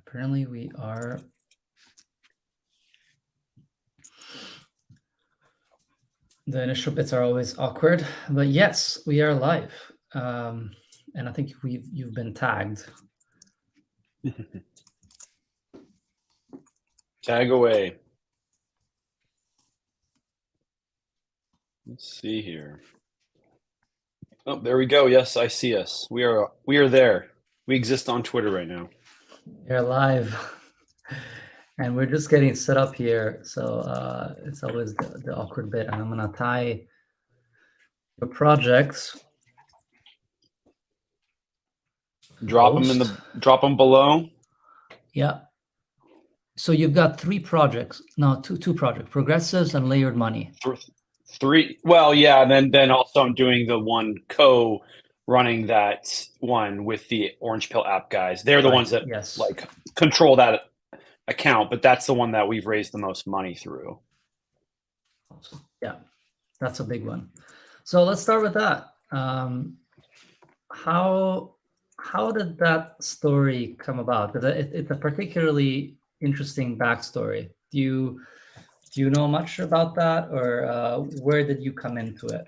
Apparently we are. The initial bits are always awkward, but yes, we are live. And I think you've been tagged. Tag away. Let's see here. Oh, there we go. Yes, I see us. We are there. We exist on Twitter right now. You're live. And we're just getting set up here. So it's always the awkward bit. And I'm gonna tie your projects. Drop them below. Yeah. So you've got two projects, Progressives and Layered Money. Three. Well, yeah, and then also I'm doing the one running that one with the Orange Pill app guys. They're the ones that like control that account, but that's the one that we've raised the most money through. Yeah, that's a big one. So let's start with that. How did that story come about? Because it's a particularly interesting backstory. Do you know much about that, or where did you come into it?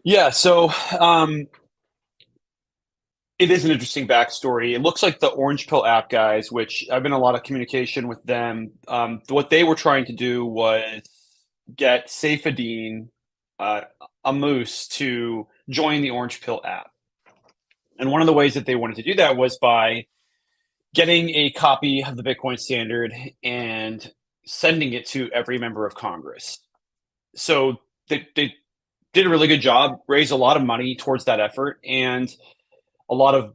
Yeah, so it is an interesting backstory. It looks like the Orange Pill app guys, which I've been in a lot of communication with them. What they were trying to do was get Saifedean Ammous to join the Orange Pill app. And one of the ways that they wanted to do that was by getting a copy of the Bitcoin Standard and sending it to every member of Congress. So they did a really good job, raised a lot of money towards that effort, and a lot of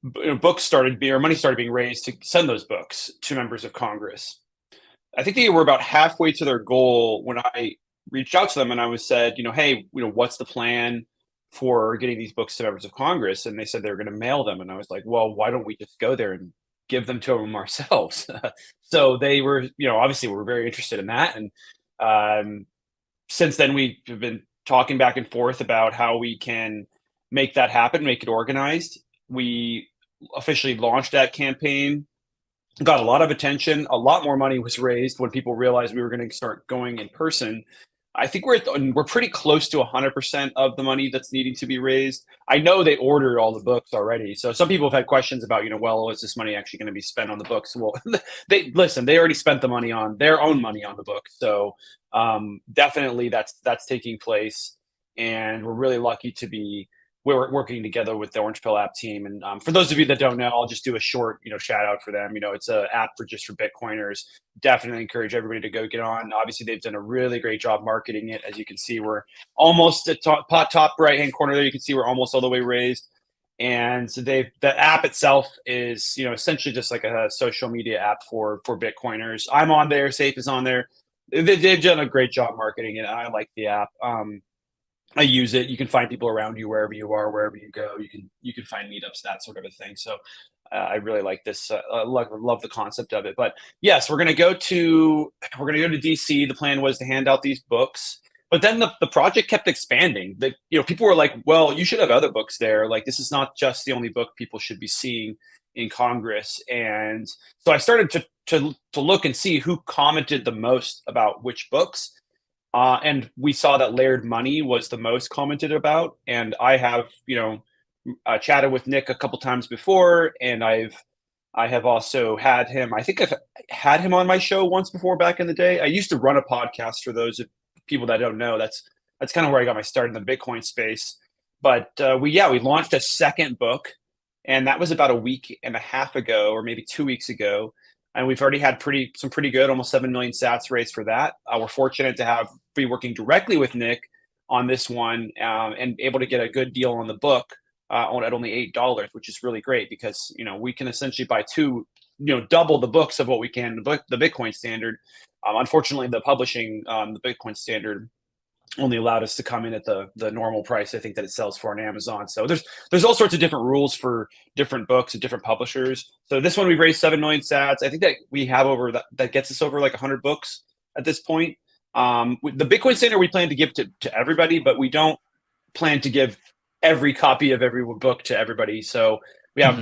money started being raised to send those books to members of Congress. I think they were about halfway to their goal when I reached out to them and I said, hey, what's the plan for getting these books to members of Congress? And they said they were going to mail them. And I was like, well, why don't we just go there and give them to them ourselves? So they were, obviously we're very interested in that. And since then we've been talking back and forth about how we can make that happen, make it organized. We officially launched that campaign, got a lot of attention. A lot more money was raised when people realized we were going to start going in person. I think we're pretty close to 100% of the money that's needing to be raised. I know they ordered all the books already. So some people have had questions about, well, is this money actually going to be spent on the books? Well, they already spent the money on their own money on the book. So definitely that's taking place. And we're really lucky to be we're working together with the Orange Pill app team. And for those of you that don't know, I'll just do a short, shout out for them. It's an app for Bitcoiners. Definitely encourage everybody to go get on. Obviously, they've done a really great job marketing it. As you can see, we're almost at top right-hand corner there. You can see we're almost all the way raised. And so the app itself is, essentially just like a social media app for Bitcoiners. I'm on there. Safe is on there. They've done a great job marketing it. I like the app. I use it. You can find people around you wherever you are, wherever you go. You can find meetups, that sort of a thing. So I really like this. Love the concept of it. But yes, we're gonna go to DC. The plan was to hand out these books, but then the project kept expanding. People were like, "Well, you should have other books there. Like this is not just the only book people should be seeing in Congress." And so I started to look and see who commented the most about which books. And we saw that Layered Money was the most commented about. And I have, chatted with Nick a couple times before, and I have also had him. I think I've had him on my show once before back in the day. I used to run a podcast for those people that don't know. That's kind of where I got my start in the Bitcoin space. But we launched a second book, and that was about a week and a half ago, or maybe 2 weeks ago. And we've already had some pretty good, almost 7 million sats raised for that. We're fortunate to be working directly with Nick on this one and able to get a good deal on the book at only $8, which is really great because, we can essentially buy double the books of what we can, the Bitcoin Standard. Unfortunately, the publishing, the Bitcoin Standard only allowed us to come in at the normal price I think that it sells for on Amazon. So there's all sorts of different rules for different books and different publishers. So this one we've raised 7 million sats. I think that we have that gets us over like 100 books at this point. The Bitcoin Standard we plan to give to everybody, but we don't plan to give every copy of every book to everybody. So we have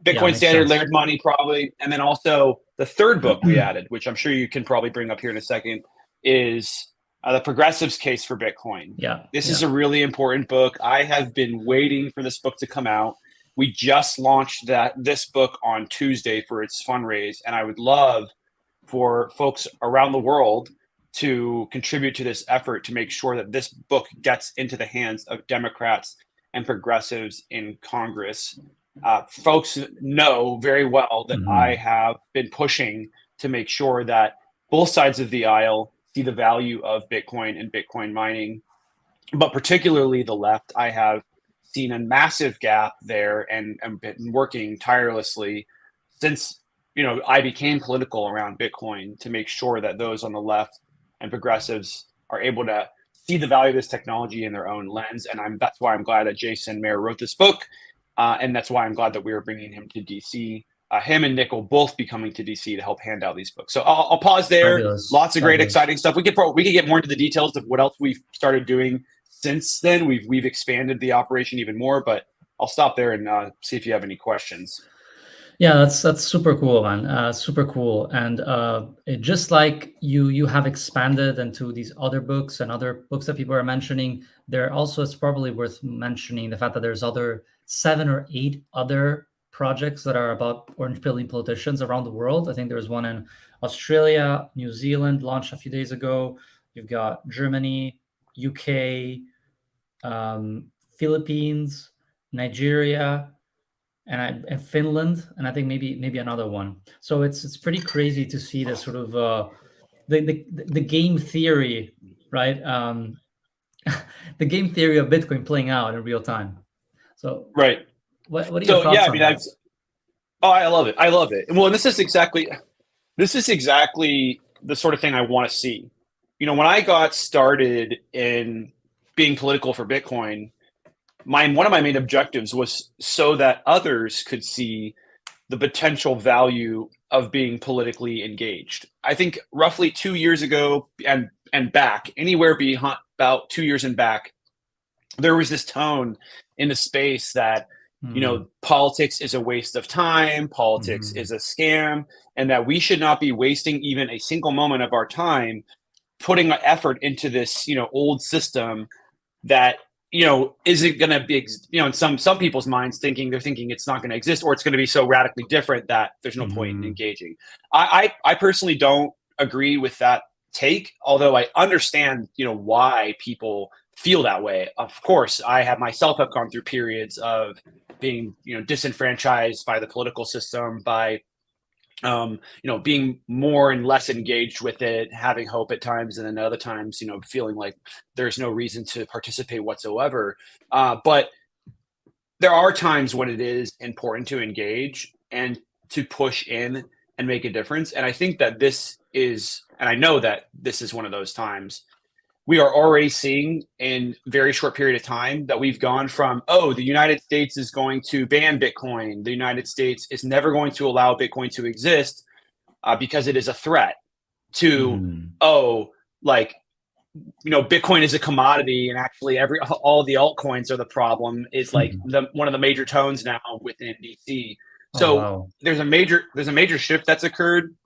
Bitcoin makes Standard, sense. Layered Money, probably. And then also the third book we added, which I'm sure you can probably bring up here in a second, is The Progressives Case for Bitcoin. Yeah. This is a really important book. I have been waiting for this book to come out. We just launched this book on Tuesday for its fundraise, and I would love for folks around the world to contribute to this effort to make sure that this book gets into the hands of Democrats and progressives in Congress. Folks know very well that I have been pushing to make sure that both sides of the aisle see the value of Bitcoin and Bitcoin mining, but particularly the left. I have seen a massive gap there and been working tirelessly since I became political around Bitcoin to make sure that those on the left and progressives are able to see the value of this technology in their own lens. And that's why I'm glad that Jason Mayer wrote this book. And that's why I'm glad that we are bringing him to DC. Him and Nick will both be coming to DC to help hand out these books. So I'll pause there. Fabulous. Lots of great, exciting stuff. We could get more into the details of what else we've started doing since then. We've expanded the operation even more, but I'll stop there and see if you have any questions. Yeah, that's super cool, man. Super cool. And just like you have expanded into these other books and other books that people are mentioning, it's probably worth mentioning the fact that there's 7 or 8 other projects that are about orange pilling politicians around the world. I think there was one in Australia, New Zealand, launched a few days ago. You've got Germany, UK, Philippines, Nigeria, and Finland, and I think maybe another one. So it's pretty crazy to see this sort of the game theory, right? The game theory of Bitcoin playing out in real time. So right. What are your thoughts on that? I love it. I love it. Well, and this is exactly the sort of thing I want to see. When I got started in being political for Bitcoin, one of my main objectives was so that others could see the potential value of being politically engaged. I think roughly 2 years ago and back, anywhere beyond about 2 years and back, there was this tone in the space that politics is a waste of time, politics is a scam, and that we should not be wasting even a single moment of our time putting an effort into this old system that isn't going to be, in some people's minds they're thinking it's not going to exist, or it's going to be so radically different that there's no point in engaging. I personally don't agree with that take, although I understand, why people feel that way. Of course, I have myself gone through periods of being, disenfranchised by the political system, by being more and less engaged with it, having hope at times, and then other times, feeling like there's no reason to participate whatsoever. But there are times when it is important to engage and to push in and make a difference. And I think that I know that this is one of those times. We are already seeing in a very short period of time that we've gone from, the United States is going to ban Bitcoin. The United States is never going to allow Bitcoin to exist because it is a threat, to, Bitcoin is a commodity and actually all the altcoins are the problem, is like one of the major tones now within DC. So there's a major shift that's occurred.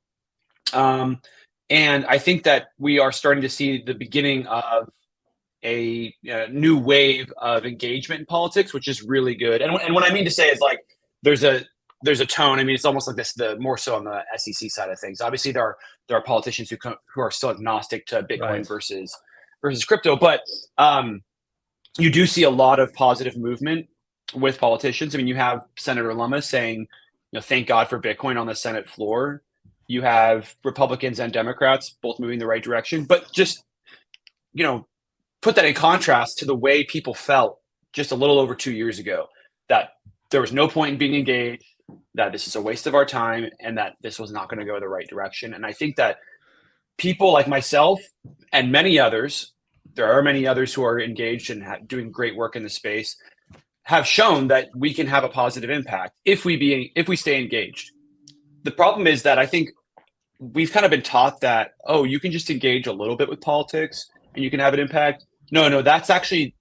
And I think that we are starting to see the beginning of a new wave of engagement in politics, which is really good. And what I mean to say is, like, there's a tone. I mean, it's almost like this, the more so on the SEC side of things. Obviously, there are politicians who are still agnostic to Bitcoin versus crypto, but you do see a lot of positive movement with politicians. I mean, you have Senator Lummis saying, thank God for Bitcoin on the Senate floor. You have Republicans and Democrats both moving the right direction, but just, put that in contrast to the way people felt just a little over 2 years ago, that there was no point in being engaged, that this is a waste of our time, and that this was not going to go the right direction. And I think that people like myself and many others, there are many others who are engaged and doing great work in the space, have shown that we can have a positive impact if we stay engaged. The problem is that I think we've kind of been taught that, you can just engage a little bit with politics and you can have an impact. No, that's actually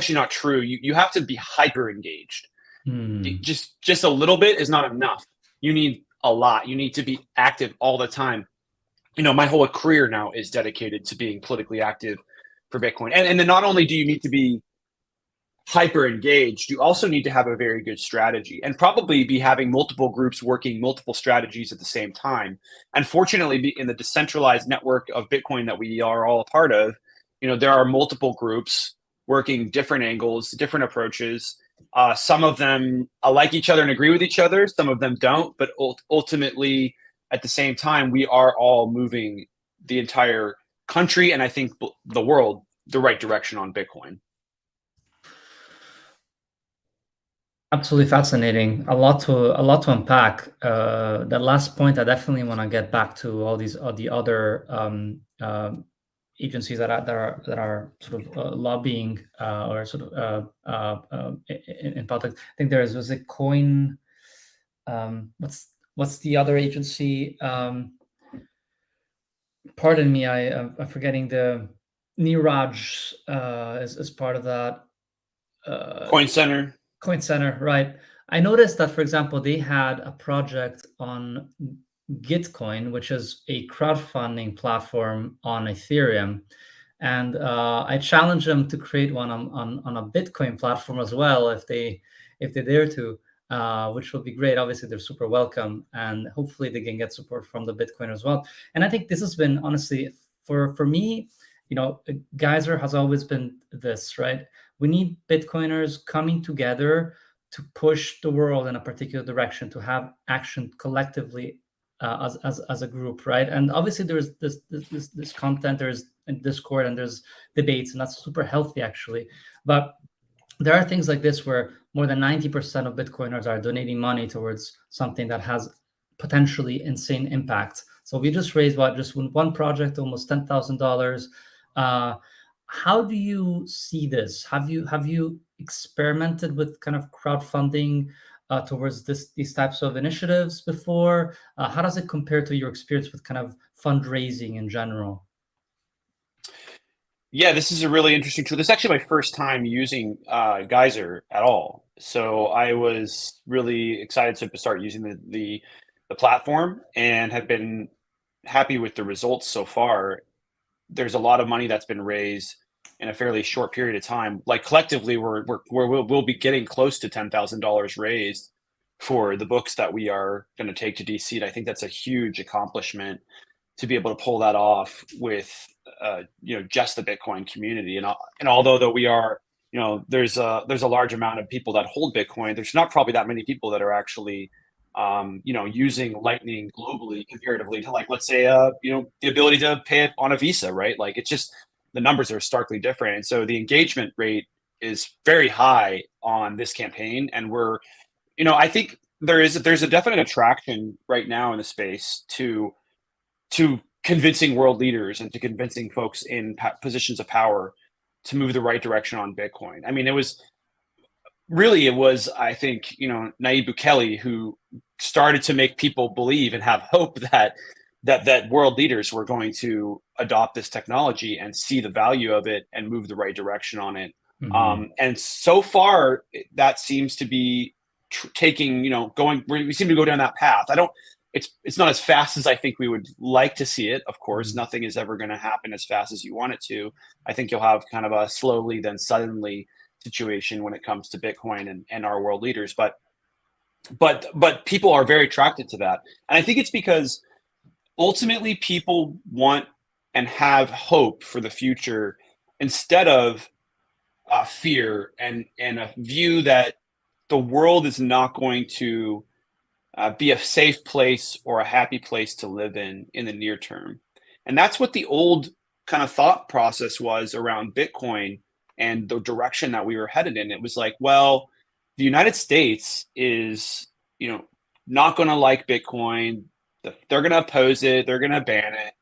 not true. You have to be hyper engaged. Hmm. Just a little bit is not enough. You need a lot. You need to be active all the time. My whole career now is dedicated to being politically active for Bitcoin. And then not only do you need to be hyper engaged, you also need to have a very good strategy and probably be having multiple groups working multiple strategies at the same time. Unfortunately, in the decentralized network of Bitcoin that we are all a part of, there are multiple groups working different angles, different approaches. Some of them like each other and agree with each other. Some of them don't. But ultimately, at the same time, we are all moving the entire country and I think the world the right direction on Bitcoin. Absolutely fascinating. A lot to unpack. That last point, I definitely want to get back to all the other agencies that are sort of lobbying or sort of in politics. I think was a coin. What's the other agency? Pardon me, I'm forgetting the Niraj is part of that. Coin Center. Coin Center, right. I noticed that, for example, they had a project on Gitcoin, which is a crowdfunding platform on Ethereum. And I challenged them to create one on a Bitcoin platform as well, if they dare to, which would be great. Obviously, they're super welcome, and hopefully they can get support from the Bitcoin as well. And I think this has been, honestly, for me, Geyser has always been this, right? We need Bitcoiners coming together to push the world in a particular direction, to have action collectively as a group, right? And obviously there's this content, there's Discord, and there's debates, and that's super healthy actually. But there are things like this where more than 90% of Bitcoiners are donating money towards something that has potentially insane impact. So we just raised just one project, almost $10,000. How do you see this? Have you experimented with kind of crowdfunding towards these types of initiatives before? How does it compare to your experience with kind of fundraising in general? Yeah, this is a really interesting tool. This is actually my first time using Geyser at all. So I was really excited to start using the platform and have been happy with the results so far. There's a lot of money that's been raised in a fairly short period of time. Like collectively, we'll be getting close to $10,000 raised for the books that we are going to take to DC. And I think that's a huge accomplishment to be able to pull that off with just the Bitcoin community. And although that we are, there's a large amount of people that hold Bitcoin, there's not probably that many people that are actually using Lightning globally comparatively to, like, let's say, the ability to pay it on a Visa, right? Like, it's just, the numbers are starkly different. And so the engagement rate is very high on this campaign. And I think there's a definite attraction right now in the space to convincing world leaders and to convincing folks in positions of power to move the right direction on Bitcoin. I mean, it was, I think, Nayib Bukele who started to make people believe and have hope that world leaders were going to adopt this technology and see the value of it and move the right direction on it. Mm-hmm. And so far, that seems to be taking, we seem to go down that path. It's not as fast as I think we would like to see it. Of course, Mm-hmm. nothing is ever going to happen as fast as you want it to. I think you'll have kind of a slowly then suddenly situation when it comes to Bitcoin and our world leaders. But people are very attracted to that. And I think it's because ultimately people want and have hope for the future instead of fear and a view that the world is not going to be a safe place or a happy place to live in the near term. And that's what the old kind of thought process was around Bitcoin and the direction that we were headed in. It was like, well, the United States is, not going to like Bitcoin. They're going to oppose it. They're going to ban it.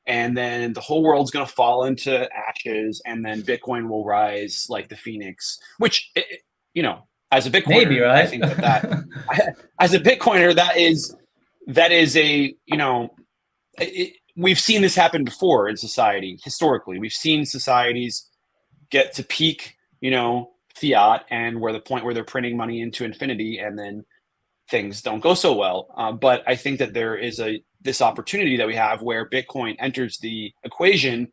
And then the whole world's going to fall into ashes. And then Bitcoin will rise like the Phoenix, which, as a Bitcoiner, Maybe, right? I think as a Bitcoiner, that is we've seen this happen before in society. Historically, we've seen societies get to peak, fiat, and we're the point where they're printing money into infinity, and then things don't go so well. But I think that there is this opportunity that we have where Bitcoin enters the equation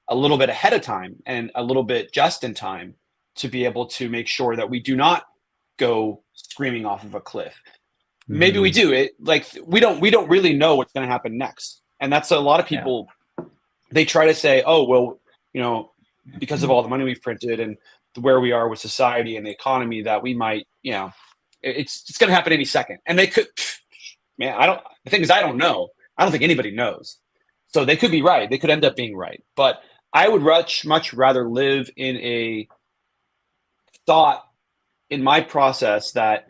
a little bit ahead of time and a little bit just in time to be able to make sure that we do not go screaming off of a cliff. Maybe we do it. Like we don't really know what's going to happen next. And that's a lot of people, they try to say, oh, well, you know, because of all the money we've printed and where we are with society and the economy, that we might, you know, it's going to happen any second. And they could, man, the thing is, I don't know. I don't think anybody knows. So they could be right. They could end up being right. But I would much rather live in a thought in my process that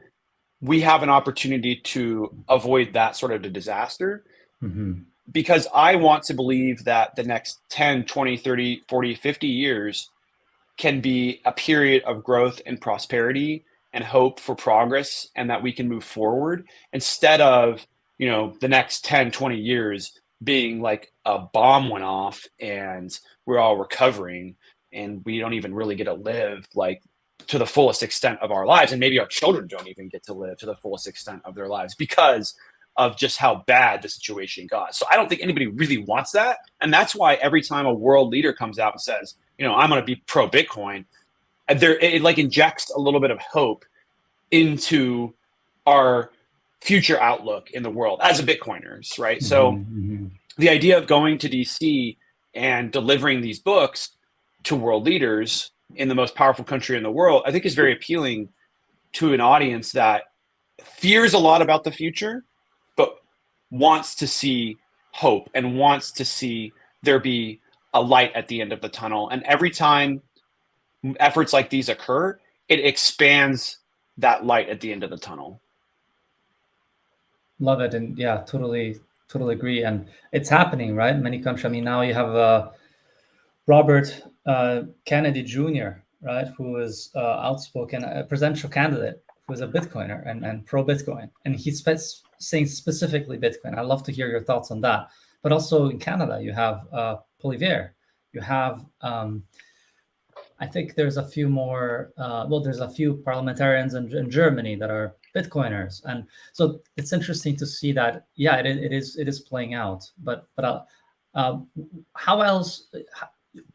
we have an opportunity to avoid that sort of a disaster, because I want to believe that the next 10, 20, 30, 40, 50 years can be a period of growth and prosperity and hope for progress, and that we can move forward instead of, you know, the next 10, 20 years being like a bomb went off and we're all recovering and we don't even really get to live like to the fullest extent of our lives. And maybe our children don't even get to live to the fullest extent of their lives because of just how bad the situation got. So I don't think anybody really wants that. And that's why every time a world leader comes out and says, you know, I'm going to be pro Bitcoin, it like injects a little bit of hope into our future outlook in the world as a Bitcoiners, right? So the idea of going to DC and delivering these books to world leaders in the most powerful country in the world, I think is very appealing to an audience that fears a lot about the future, but wants to see hope and wants to see there be a light at the end of the tunnel. And every time efforts like these occur, it expands that light at the end of the tunnel. Love it. And yeah, totally agree. And it's happening, right? In many countries. I mean, now you have Robert Kennedy Jr., right, who is outspoken, a presidential candidate who is a Bitcoiner and pro Bitcoin. And he's saying specifically Bitcoin. I'd love to hear your thoughts on that. But also in Canada, you have Poilievre. You have, I think there's a few more, there's a few parliamentarians in Germany that are Bitcoiners. And so it's interesting to see that, yeah, it is playing out. But how else,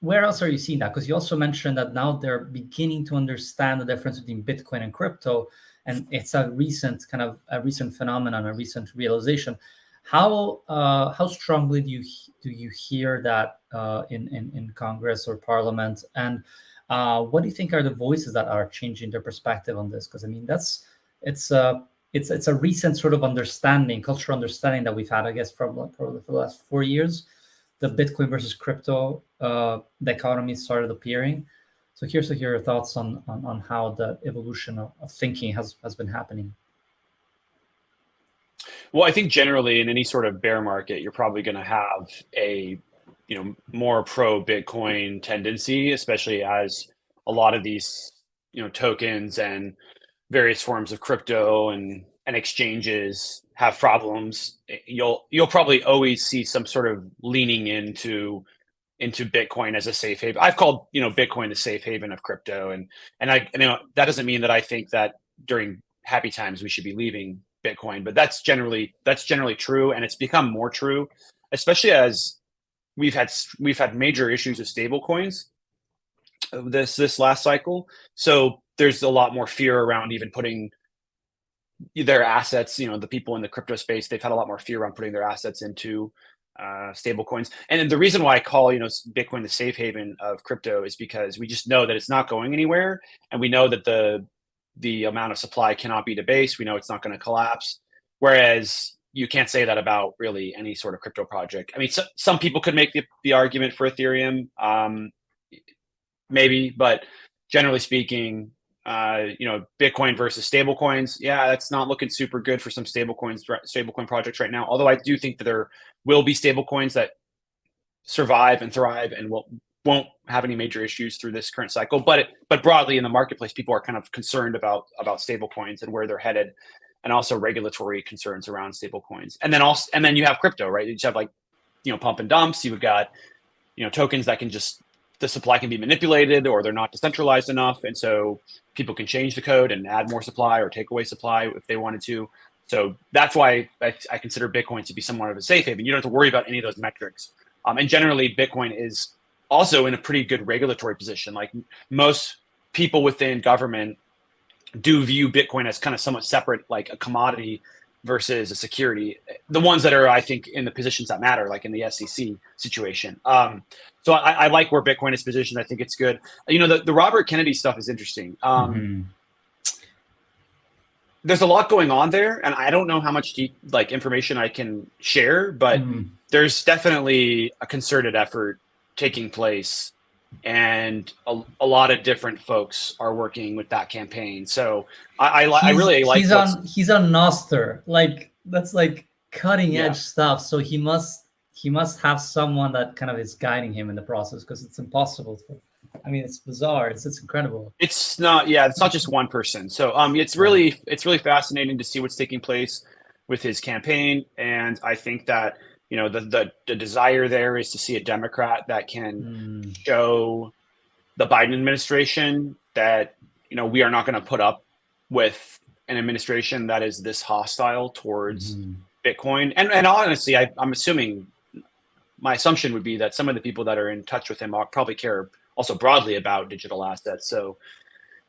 where else are you seeing that? Because you also mentioned that now they're beginning to understand the difference between Bitcoin and crypto. And it's a recent phenomenon, a recent realization. How strongly do you hear that in Congress or Parliament? And what do you think are the voices that are changing their perspective on this? Because I mean, it's a recent sort of understanding, cultural understanding that we've had, I guess, for the last 4 years. The Bitcoin versus crypto dichotomy started appearing. So here's to hear your thoughts on how the evolution of thinking has been happening. Well, I think generally in any sort of bear market, you're probably going to have a, you know, more pro Bitcoin tendency, especially as a lot of these, you know, tokens and various forms of crypto and exchanges have problems. You'll probably always see some sort of leaning into Bitcoin as a safe haven. I've called, you know, Bitcoin the safe haven of crypto, and I, you know, that doesn't mean that I think that during happy times we should be leaving Bitcoin, but that's generally true, and it's become more true, especially as we've had major issues with stable coins this last cycle. So there's a lot more fear around even putting their assets, you know, the people in the crypto space, they've had a lot more fear around putting their assets into stable coins. And the reason why I call, you know, Bitcoin the safe haven of crypto is because we just know that it's not going anywhere, and we know that the amount of supply cannot be debased. We know it's not going to collapse. Whereas you can't say that about really any sort of crypto project. I mean, some people could make the argument for Ethereum, maybe, but generally speaking, you know, Bitcoin versus stablecoins, yeah, that's not looking super good for some stablecoin projects right now. Although I do think that there will be stablecoins that survive and thrive and won't have any major issues through this current cycle. But broadly in the marketplace, people are kind of concerned about stablecoins and where they're headed, and also regulatory concerns around stablecoins. And then you have crypto, right? You just have, like, you know, pump and dumps. You've got, you know, tokens that can just the supply can be manipulated or they're not decentralized enough. And so people can change the code and add more supply or take away supply if they wanted to. So that's why I consider Bitcoin to be somewhat of a safe haven. You don't have to worry about any of those metrics. And generally, Bitcoin is also in a pretty good regulatory position. Like most people within government do view Bitcoin as kind of somewhat separate, like a commodity versus a security. The ones that are, I think, in the positions that matter, like in the SEC situation. So I like where Bitcoin is positioned. I think it's good. You know, the Robert Kennedy stuff is interesting. There's a lot going on there, and I don't know how much information I can share, but there's definitely a concerted effort taking place, and a lot of different folks are working with that campaign. So I really like. He's on Nostr, like that's like cutting edge stuff. So he must have someone that kind of is guiding him in the process, because it's impossible to. I mean, it's bizarre. It's incredible. It's not just one person. So it's really fascinating to see what's taking place with his campaign, and I think that, you know, the desire there is to see a Democrat that can show the Biden administration that, you know, we are not going to put up with an administration that is this hostile towards Bitcoin. And honestly, I'm assuming, my assumption would be that some of the people that are in touch with him probably care also broadly about digital assets. So,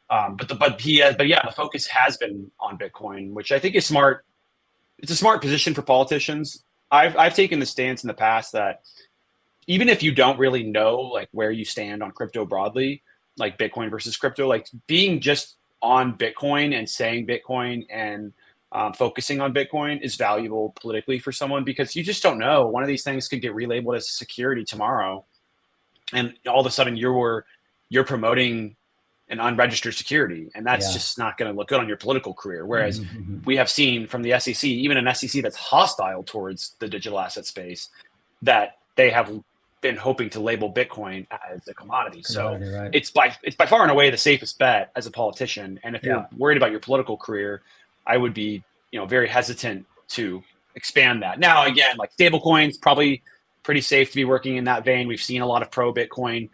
but the focus has been on Bitcoin, which I think is smart. It's a smart position for politicians. I've taken the stance in the past that even if you don't really know like where you stand on crypto broadly, like Bitcoin versus crypto, like being just on Bitcoin and saying Bitcoin and focusing on Bitcoin is valuable politically for someone, because you just don't know. One of these things could get relabeled as security tomorrow, and all of a sudden you're promoting an unregistered security, and that's just not going to look good on your political career. Whereas we have seen from the SEC, even an SEC that's hostile towards the digital asset space, that they have been hoping to label Bitcoin as a commodity. So right. it's by far and away the safest bet as a politician. And if you're worried about your political career, I would be, you know, very hesitant to expand that. Now, again, like stablecoins, probably pretty safe to be working in that vein. We've seen a lot of pro Bitcoin,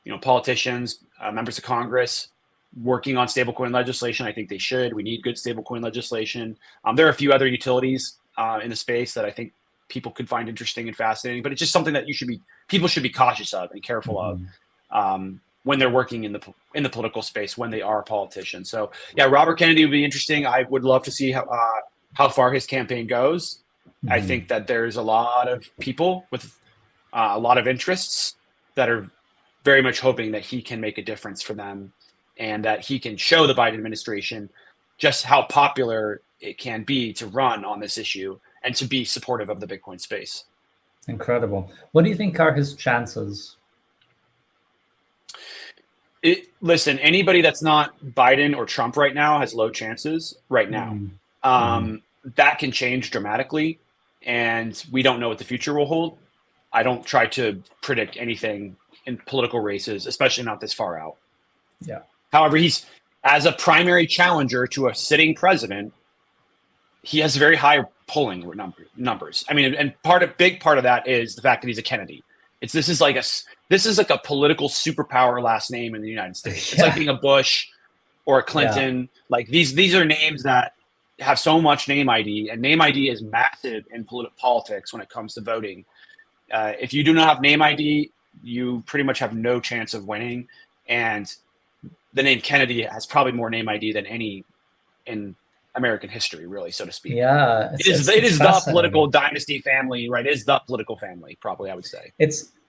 you know, politicians, members of Congress working on stablecoin legislation. I think they should. We need good stablecoin legislation. There are a few other utilities in the space that I think people could find interesting and fascinating, but it's just something that people should be cautious of and careful of when they're working in the political space, when they are politicians. So yeah, Robert Kennedy would be interesting. I would love to see how far his campaign goes. I think that there's a lot of people with a lot of interests that are very much hoping that he can make a difference for them, and that he can show the Biden administration just how popular it can be to run on this issue and to be supportive of the Bitcoin space. Incredible. What do you think are his chances? Listen, anybody that's not Biden or Trump right now has low chances right now. That can change dramatically, and we don't know what the future will hold. I don't try to predict anything in political races, especially not this far out. Yeah. However, he's, as a primary challenger to a sitting president, he has very high polling numbers. I mean, and big part of that is the fact that he's a Kennedy. This is like a political superpower last name in the United States. It's like being a Bush or a Clinton. Like these are names that have so much name ID, and name ID is massive in politics when it comes to voting. If you do not have name ID, you pretty much have no chance of winning. And the name Kennedy has probably more name ID than any in American history, really, so to speak. Yeah, it is the political dynasty family, right? It is the political family, probably, I would say.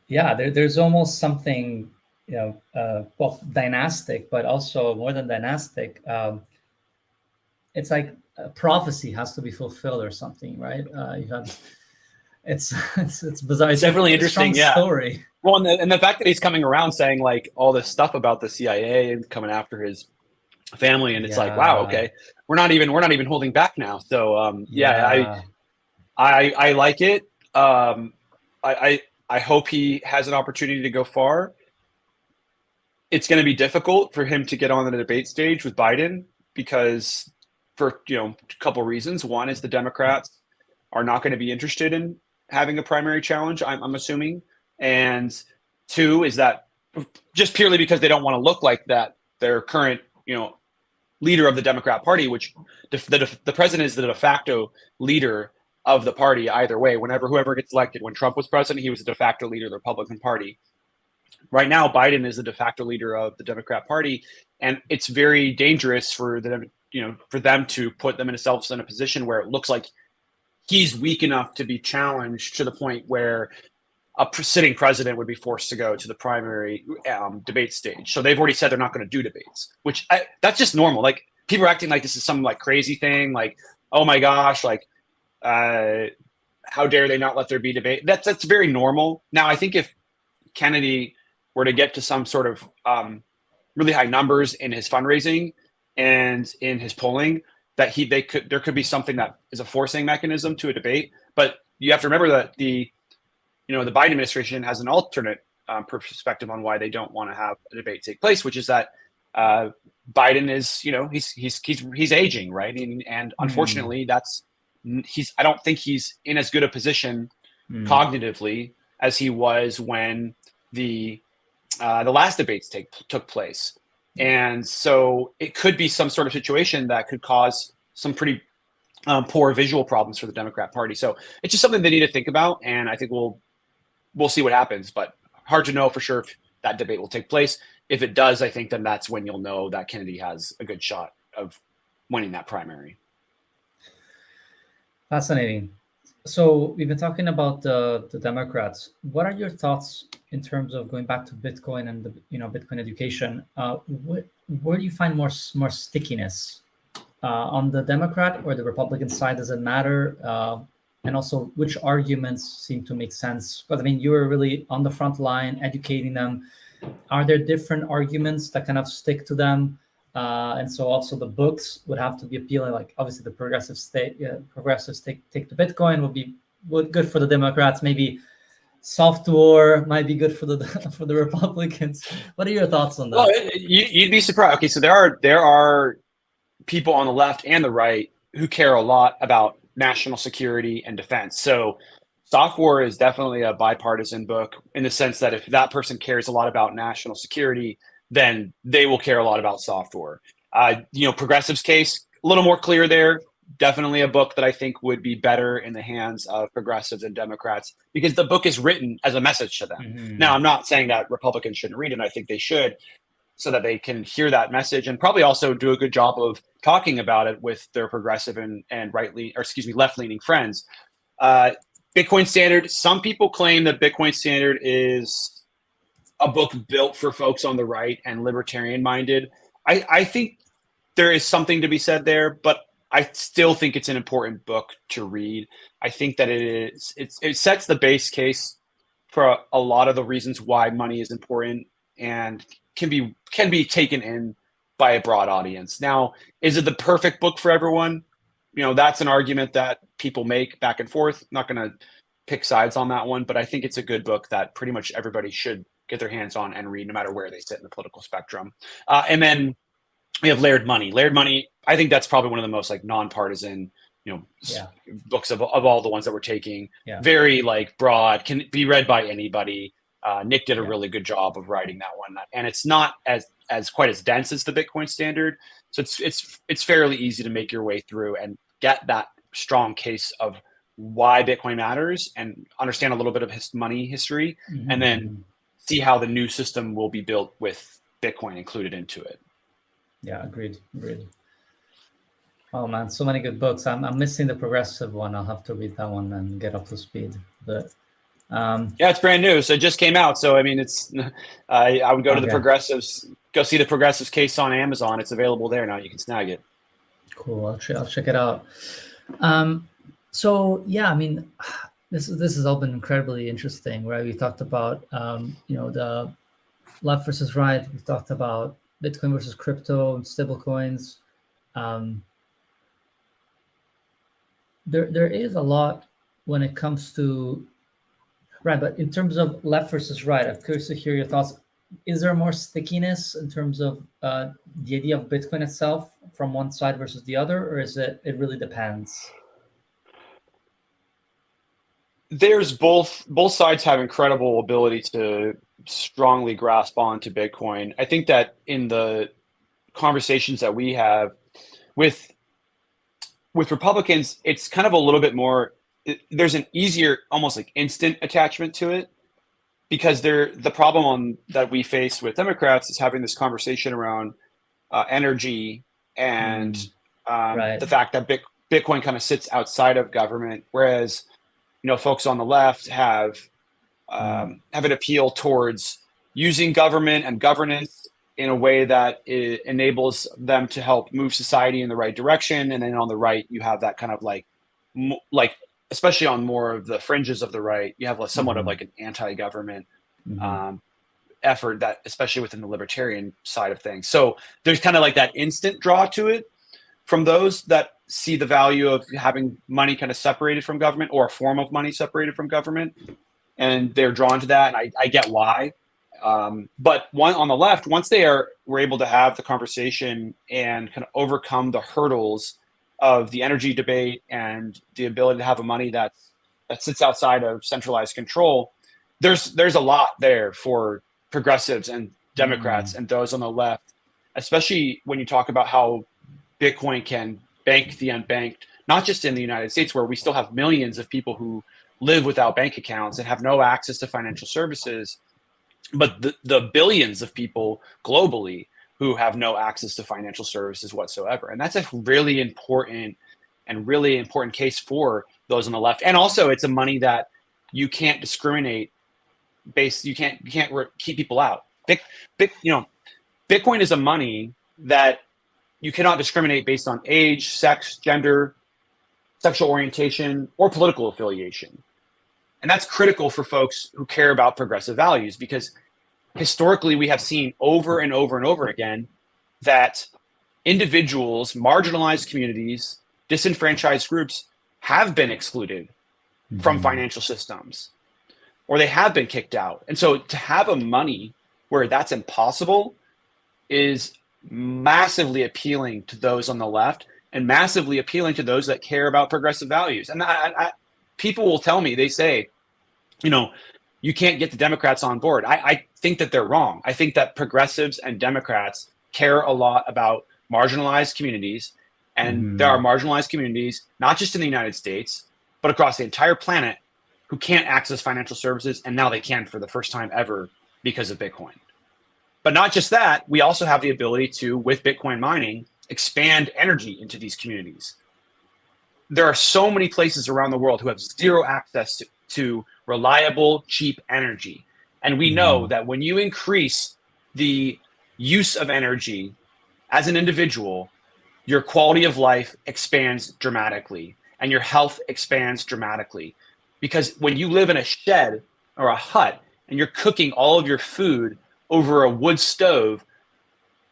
There's almost something, you know, well, dynastic, but also more than dynastic. It's like a prophecy has to be fulfilled or something, right? It's bizarre. It's definitely interesting. Yeah. Story. Well, and the fact that he's coming around saying like all this stuff about the CIA and coming after his family, and it's like, wow, okay, we're not even holding back now. So I like it. I hope he has an opportunity to go far. It's going to be difficult for him to get on the debate stage with Biden because, for a couple of reasons. One is the Democrats are not going to be interested in having a primary challenge, I'm assuming, and two is that just purely because they don't want to look like that their current, leader of the Democrat Party, which the president is the de facto leader of the party either way. Whoever gets elected, when Trump was president, he was the de facto leader of the Republican Party. Right now, Biden is the de facto leader of the Democrat Party, and it's very dangerous for them, for them to put themselves in a position where it looks like he's weak enough to be challenged to the point where a sitting president would be forced to go to the primary debate stage. So they've already said they're not going to do debates, which that's just normal. Like, people are acting like this is some like crazy thing. Like, oh my gosh, like, how dare they not let there be debate? That's very normal. Now, I think if Kennedy were to get to some sort of really high numbers in his fundraising and in his polling, that there could be something that is a forcing mechanism to a debate. But you have to remember that the Biden administration has an alternate perspective on why they don't want to have a debate take place, which is that Biden is, he's aging, right? And unfortunately, I don't think he's in as good a position cognitively as he was when the last debates took place. And so it could be some sort of situation that could cause some pretty poor visual problems for the Democrat Party. So it's just something they need to think about. And I think we'll see what happens, but hard to know for sure if that debate will take place. If it does, I think then that's when you'll know that Kennedy has a good shot of winning that primary. Fascinating. So we've been talking about the Democrats. What are your thoughts in terms of going back to Bitcoin and the Bitcoin education? Where do you find more stickiness on the Democrat or the Republican side? Does it matter? And also, which arguments seem to make sense? Because I mean, you were really on the front line educating them. Are there different arguments that kind of stick to them? And so also the books would have to be appealing. Like obviously the progressives take the Bitcoin would be good for the Democrats. Maybe soft war might be good for the Republicans. What are your thoughts on that? Well, you'd be surprised. Okay, so there are people on the left and the right who care a lot about national security and defense. So Soft War is definitely a bipartisan book in the sense that if that person cares a lot about national security, then they will care a lot about Soft War. Progressives' case, a little more clear there. Definitely a book that I think would be better in the hands of progressives and Democrats because the book is written as a message to them. Mm-hmm. Now, I'm not saying that Republicans shouldn't read it. I think they should, so that they can hear that message and probably also do a good job of talking about it with their progressive and left-leaning friends. Bitcoin Standard. Some people claim that Bitcoin Standard is a book built for folks on the right and libertarian-minded. I think there is something to be said there, but I still think it's an important book to read. I think that it sets the base case for a lot of the reasons why money is important and can be taken in by a broad audience. Now, is it the perfect book for everyone? That's an argument that people make back and forth. I'm not going to pick sides on that one, but I think it's a good book that pretty much everybody should get their hands on and read, no matter where they sit in the political spectrum. And then we have Layered Money. Layered Money, I think that's probably one of the most nonpartisan, books of all the ones that we're taking. Yeah. Very broad, can be read by anybody. Nick did a really good job of writing that one, and it's not as quite as dense as the Bitcoin Standard. So it's fairly easy to make your way through and get that strong case of why Bitcoin matters and understand a little bit of money history, and then see how the new system will be built with Bitcoin included into it. Yeah, agreed. Oh man, so many good books. I'm missing the progressive one. I'll have to read that one and get up to speed. But it's brand new, so it just came out. So I mean, it's I would go to the progressives, go see the progressives case on Amazon. It's available there now. You can snag it. Cool. I'll check it out. So yeah, I mean, this has all been incredibly interesting, right? We talked about the left versus right. We talked about Bitcoin versus crypto and stable coins. There is a lot when it comes to right, but in terms of left versus right, I'm curious to hear your thoughts. Is there more stickiness in terms of the idea of Bitcoin itself from one side versus the other, or is it really depends? There's both sides have incredible ability to strongly grasp onto Bitcoin. I think that in the conversations that we have with Republicans, it's kind of a little bit more. There's an easier, almost like instant attachment to it because the problem that we face with Democrats is having this conversation around energy and Right. the fact that Bitcoin kind of sits outside of government, whereas folks on the left have an appeal towards using government and governance in a way that it enables them to help move society in the right direction. And then on the right, you have that kind of like especially on more of the fringes of the right, you have somewhat of like an anti-government effort that, especially within the libertarian side of things. So there's kind of like that instant draw to it from those that see the value of having money kind of separated from government or a form of money separated from government. And they're drawn to that. And I get why. But on the left, once were able to have the conversation and kind of overcome the hurdles of the energy debate and the ability to have a money that sits outside of centralized control, there's a lot there for progressives and Democrats and those on the left, especially when you talk about how Bitcoin can bank the unbanked, not just in the United States, where we still have millions of people who live without bank accounts and have no access to financial services, but the billions of people globally who have no access to financial services whatsoever. And that's a really important case for those on the left. And also it's a money that you can't discriminate you can't keep people out. Bitcoin is a money that you cannot discriminate based on age, sex, gender, sexual orientation, or political affiliation. And that's critical for folks who care about progressive values, because historically we have seen over and over and over again that individuals, marginalized communities, disenfranchised groups have been excluded from financial systems, or they have been kicked out. And so to have a money where that's impossible is massively appealing to those on the left and massively appealing to those that care about progressive values. And people will tell me, they say, you can't get the Democrats on board. I think that they're wrong. I think that progressives and Democrats care a lot about marginalized communities. And there are marginalized communities, not just in the United States, but across the entire planet, who can't access financial services. And now they can for the first time ever because of Bitcoin. But not just that, we also have the ability to, with Bitcoin mining, expand energy into these communities. There are so many places around the world who have zero access to reliable, cheap energy. And we know that when you increase the use of energy as an individual, your quality of life expands dramatically and your health expands dramatically. Because when you live in a shed or a hut and you're cooking all of your food over a wood stove,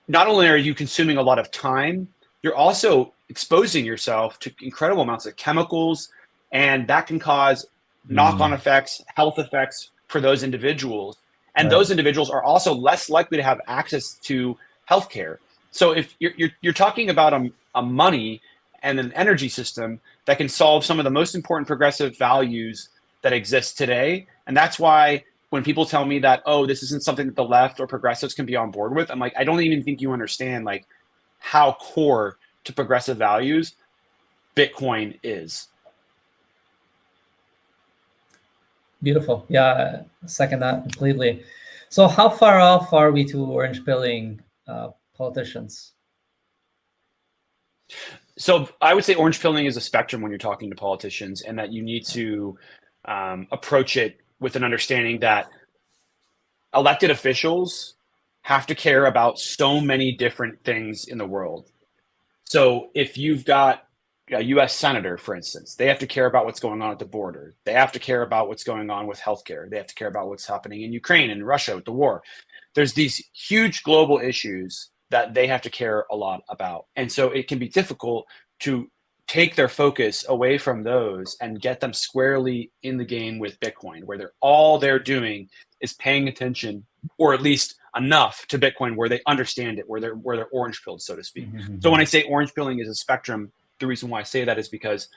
not only are you consuming a lot of time, you're also exposing yourself to incredible amounts of chemicals, and that can cause knock-on effects, health effects for those individuals. And those individuals are also less likely to have access to healthcare. So if you're talking about a money and an energy system that can solve some of the most important progressive values that exist today, and that's why when people tell me that, oh, this isn't something that the left or progressives can be on board with, I'm like, I don't even think you understand like how core to progressive values Bitcoin is. Beautiful. Yeah, I second that completely. So how far off are we to orange pilling politicians? So I would say orange pilling is a spectrum when you're talking to politicians, and that you need to approach it with an understanding that elected officials have to care about so many different things in the world. So if you've got a U.S. senator, for instance, they have to care about what's going on at the border. They have to care about what's going on with healthcare. They have to care about what's happening in Ukraine and Russia with the war. There's these huge global issues that they have to care a lot about. And so it can be difficult to take their focus away from those and get them squarely in the game with Bitcoin, where all they're doing is paying attention, or at least enough, to Bitcoin where they understand it, where they're orange pilled, so to speak. So when I say orange pilling is a spectrum, the reason why I say that is because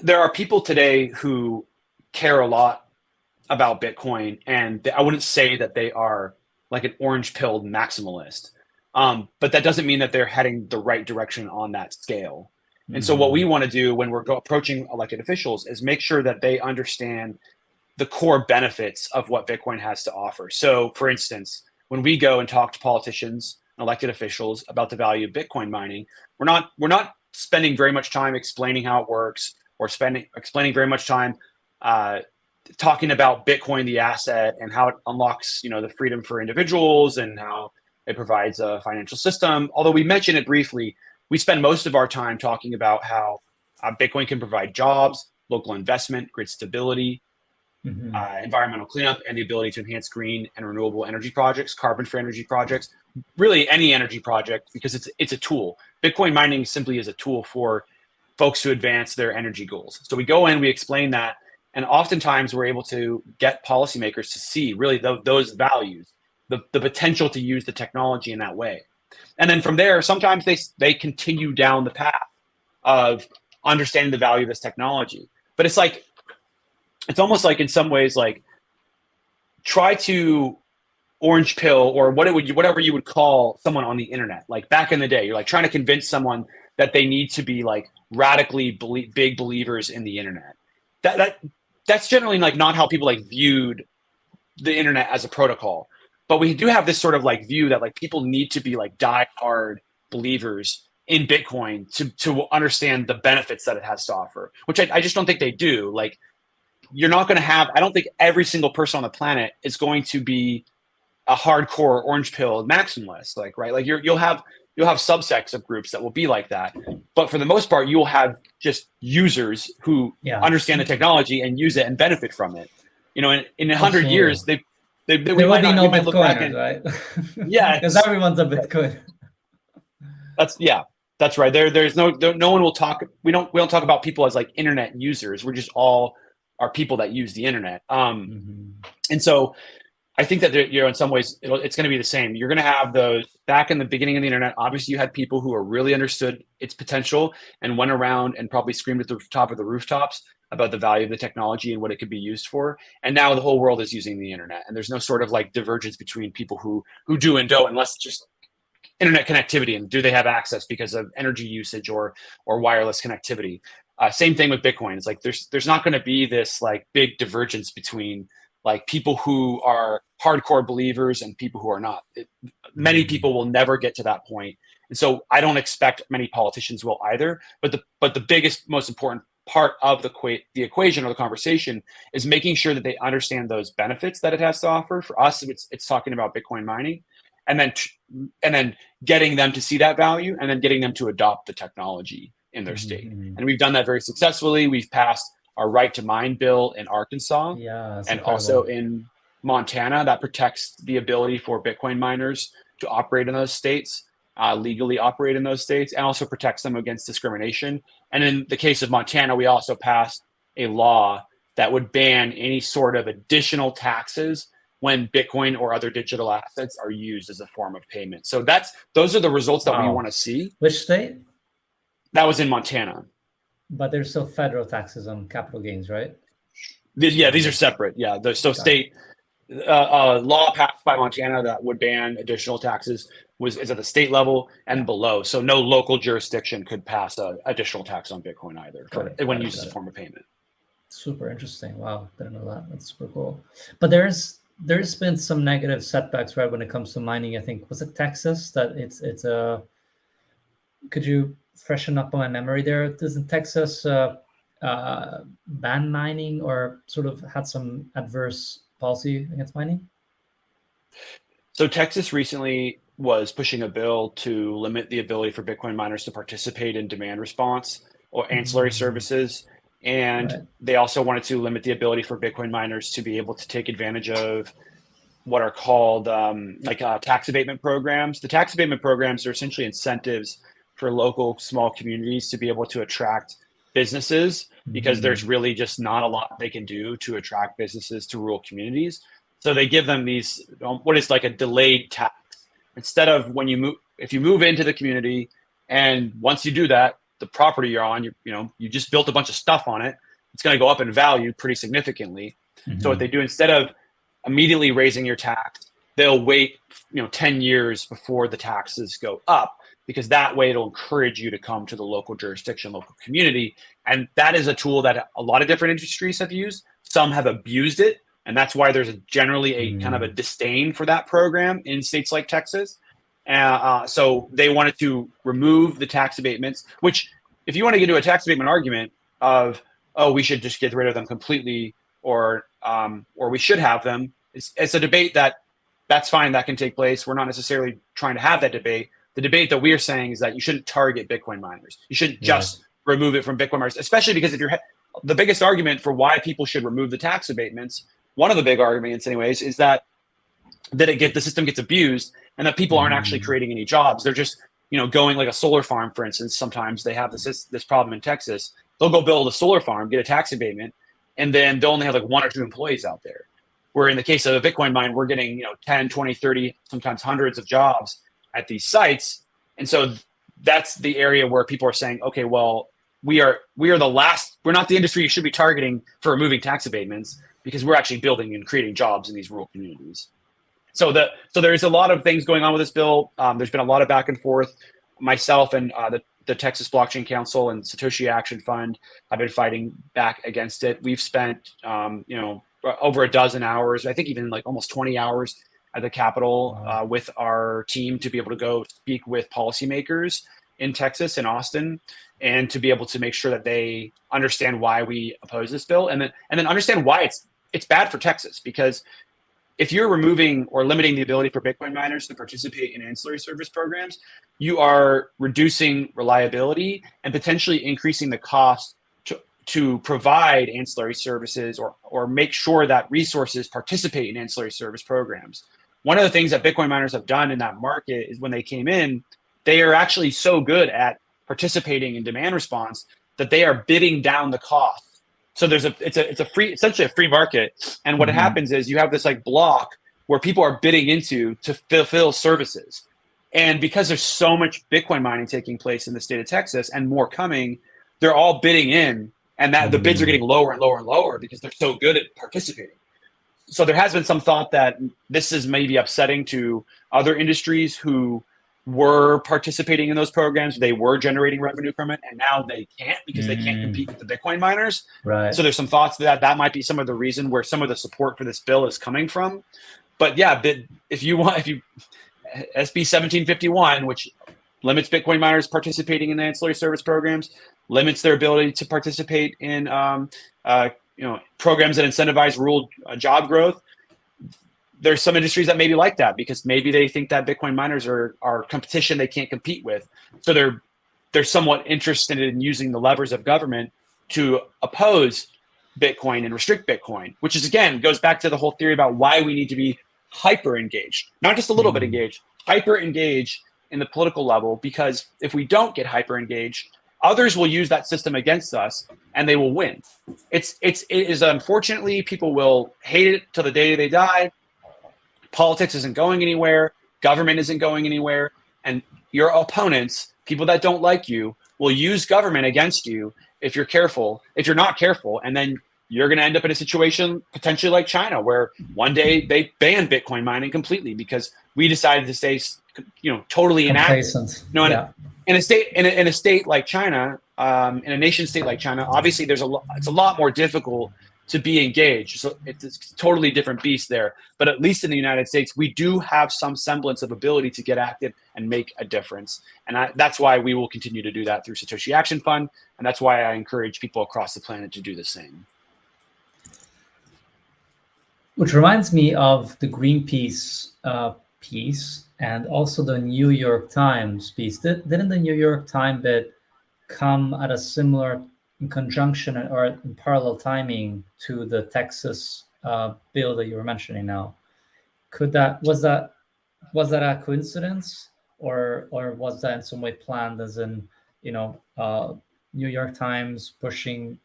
there are people today who care a lot about Bitcoin, and I wouldn't say that they are like an orange pilled maximalist. But that doesn't mean that they're heading the right direction on that scale. And so, what we Mhm. want to do when we're approaching elected officials is make sure that they understand the core benefits of what Bitcoin has to offer. So, for instance, when we go and talk to politicians and elected officials about the value of Bitcoin mining, we're not spending very much time explaining how it works or spending explaining very much time uh, talking about Bitcoin, the asset, and how it unlocks, the freedom for individuals and how it provides a financial system. Although we mentioned it briefly, we spend most of our time talking about how Bitcoin can provide jobs, local investment, grid stability, Mhm. environmental cleanup, and the ability to enhance green and renewable energy projects, carbon-free energy projects, really any energy project, because it's a tool. Bitcoin mining simply is a tool for folks to advance their energy goals. So we go in, we explain that, and oftentimes we're able to get policymakers to see really those values, the potential to use the technology in that way. And then from there, sometimes they continue down the path of understanding the value of this technology. But it's almost like in some ways like try to orange pill or whatever you would call someone on the internet. Like back in the day, you're like trying to convince someone that they need to be like radically big believers in the internet. That's generally like not how people like viewed the internet as a protocol. But we do have this sort of like view that like people need to be like die hard believers in Bitcoin to understand the benefits that it has to offer, which I just don't think they do. Like you're not going to have, I don't think every single person on the planet is going to be a hardcore orange pill maximalist, like, right? Like you'll have subsects of groups that will be like that. But for the most part, you'll have just users who Yeah, understand the technology and use it and benefit from it. In 100 years, absolutely. we There will might be not, we no might look back Bitcoiners, and right? yeah, Because everyone's a Bitcoin. yeah, that's right. No one will talk. We don't talk about people as like internet users. We're just all are people that use the internet. Mhm. And so I think that in some ways it's going to be the same. You're going to have those back in the beginning of the internet. Obviously, you had people who are really understood its potential and went around and probably screamed at the top of the rooftops about the value of the technology and what it could be used for. And now the whole world is using the internet, and there's no sort of like divergence between people who do and don't, unless it's just internet connectivity and do they have access because of energy usage or wireless connectivity. Same thing with Bitcoin. It's like there's not going to be this like big divergence between like people who are hardcore believers and people who are not. Many Mhm. people will never get to that point, and so I don't expect many politicians will either. But the biggest, most important part of the equation or the conversation is making sure that they understand those benefits that it has to offer. For us, it's talking about Bitcoin mining, and then getting them to see that value and then getting them to adopt the technology in their state. Mhm. And we've done that very successfully. We've passed our right to mine bill in Arkansas Yeah, it's and also incredible. in Montana that protects the ability for Bitcoin miners to operate in those states, legally operate in those states, and also protects them against discrimination. And in the case of Montana, we also passed a law that would ban any sort of additional taxes when Bitcoin or other digital assets are used as a form of payment. So those are the results that we want Wow. to see. Which state? That was in Montana. But there's still federal taxes on capital gains, right? Yeah, these are Okay, separate. Yeah, so got it. state law passed by Montana that would ban additional taxes is at the state level and Yeah, below. So no local jurisdiction could pass a additional tax on Bitcoin either got for it, when got it, used as got a it. form of payment. Super interesting. Wow, didn't know that. That's super cool. But there's been some negative setbacks, right, when it comes to mining. I think was it Texas that it's a could you freshen up on my memory there? Doesn't Texas ban mining or sort of had some adverse policy against mining? So Texas recently was pushing a bill to limit the ability for Bitcoin miners to participate in demand response or ancillary Mhm. services. And Right. they also wanted to limit the ability for Bitcoin miners to be able to take advantage of what are called tax abatement programs. The tax abatement programs are essentially incentives for local small communities to be able to attract businesses because there's Mhm. really just not a lot they can do to attract businesses to rural communities. So they give them these what is like a delayed tax instead of when you move if you move into the community and once you do that the property you're on, you just built a bunch of stuff on it. It's going to go up in value pretty significantly. Mm-hmm. So what they do, instead of immediately raising your tax, they'll wait 10 years before the taxes go up, because that way it'll encourage you to come to the local jurisdiction, local community. And that is a tool that a lot of different industries have used. Some have abused it, and that's why there's generally a kind of a disdain for that program in states like Texas. So they wanted to remove the tax abatements, which, if you want to get into a tax abatement argument of, oh, we should just get rid of them completely, or we should have them, it's a debate that's fine, that can take place. We're not necessarily trying to have that debate. The debate that we are saying is that you shouldn't target Bitcoin miners. You shouldn't just remove it from Bitcoin miners, especially because if the biggest argument for why people should remove the tax abatements, one of the big arguments anyways, is that the system gets abused, and that people aren't actually creating any jobs. They're just, going like a solar farm, for instance. Sometimes they have this problem in Texas. They'll go build a solar farm, get a tax abatement, and then they'll only have like 1 or 2 employees out there. Where in the case of a Bitcoin mine, we're getting 10, 20, 30, sometimes hundreds of jobs at these sites. And so that's the area where people are saying, okay, well, we are the last. We're not the industry you should be targeting for removing tax abatements, because we're actually building and creating jobs in these rural communities. So there's a lot of things going on with this bill. There's been a lot of back and forth. Myself and the Texas Blockchain Council and Satoshi Action Fund have been fighting back against it. We've spent over a dozen hours, I think even like almost 20 hours at the Capitol with our team to be able to go speak with policymakers in Texas and Austin, and to be able to make sure that they understand why we oppose this bill, and then understand why it's bad for Texas. Because if you're removing or limiting the ability for Bitcoin miners to participate in ancillary service programs, you are reducing reliability and potentially increasing the cost to provide ancillary services, or make sure that resources participate in ancillary service programs. One of the things that Bitcoin miners have done in that market is, when they came in, they are actually so good at participating in demand response that they are bidding down the cost. So it's essentially a free market. And what happens is you have this like block where people are bidding into to fulfill services. And because there's so much Bitcoin mining taking place in the state of Texas, and more coming, they're all bidding in, and that the bids are getting lower and lower and lower because they're so good at participating. So there has been some thought that this is maybe upsetting to other industries who were participating in those programs. They were generating revenue from it, and now they can't, because they can't compete with the Bitcoin miners. Right. So there's some thoughts that might be some of the reason where some of the support for this bill is coming from. But yeah, if you SB 1751, which limits Bitcoin miners participating in the ancillary service programs, limits their ability to participate in programs that incentivize rural job growth. There's some industries that maybe like that, because maybe they think that Bitcoin miners are competition they can't compete with. So they're somewhat interested in using the levers of government to oppose Bitcoin and restrict Bitcoin, which is, again, goes back to the whole theory about why we need to be hyper engaged, not just a little bit engaged, hyper engaged in the political level. Because if we don't get hyper engaged, others will use that system against us, and they will win. It is unfortunately, people will hate it till the day they die. Politics isn't going anywhere. Government isn't going anywhere. And your opponents, people that don't like you, will use government against you if you're not careful. And then you're going to end up in a situation potentially like China, where one day they ban Bitcoin mining completely because we decided to stay, totally inactive. In a state like China, in a nation state like China, obviously it's a lot more difficult to be engaged. So it's a totally different beast there. But at least in the United States, we do have some semblance of ability to get active and make a difference. And that's why we will continue to do that through Satoshi Action Fund. And that's why I encourage people across the planet to do the same. Which reminds me of the Greenpeace piece, and also the New York Times piece. Didn't the New York Times bit come at a similar, in conjunction or in parallel timing to the Texas bill that you were mentioning now? Was that a coincidence, or was that in some way planned, as in, New York Times pushing,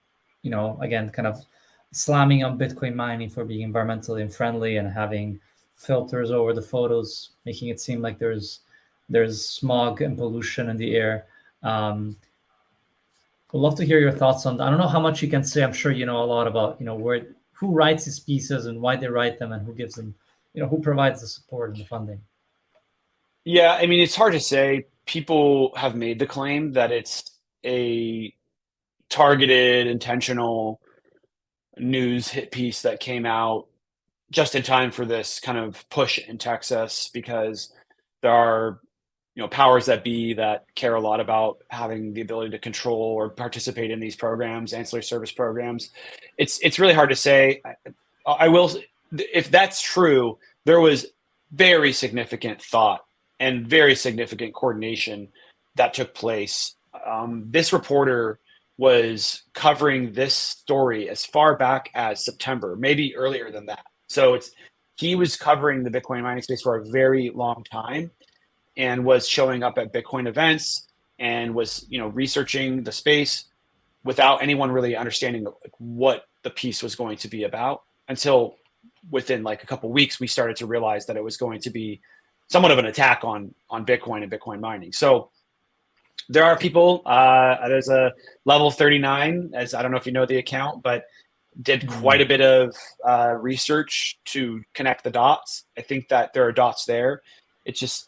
again, kind of slamming on Bitcoin mining for being environmentally unfriendly and having filters over the photos, making it seem like there's smog and pollution in the air. I'd love to hear your thoughts on that. I don't know how much you can say. I'm sure you know a lot about, where, who writes these pieces and why they write them and who gives them, who provides the support and the funding. Yeah, I mean, it's hard to say. People have made the claim that it's a targeted, intentional news hit piece that came out just in time for this kind of push in Texas because there are, powers that be that care a lot about having the ability to control or participate in these programs, ancillary service programs. It's really hard to say. I will, if that's true, there was very significant thought and very significant coordination that took place. This reporter was covering this story as far back as September, maybe earlier than that. So he was covering the Bitcoin mining space for a very long time and was showing up at Bitcoin events and was, researching the space without anyone really understanding what the piece was going to be about until within like a couple of weeks, we started to realize that it was going to be somewhat of an attack on Bitcoin and Bitcoin mining. So there are people, there's a level 39, as I don't know if you know the account, but did quite a bit of research to connect the dots. I think that there are dots there. It's just,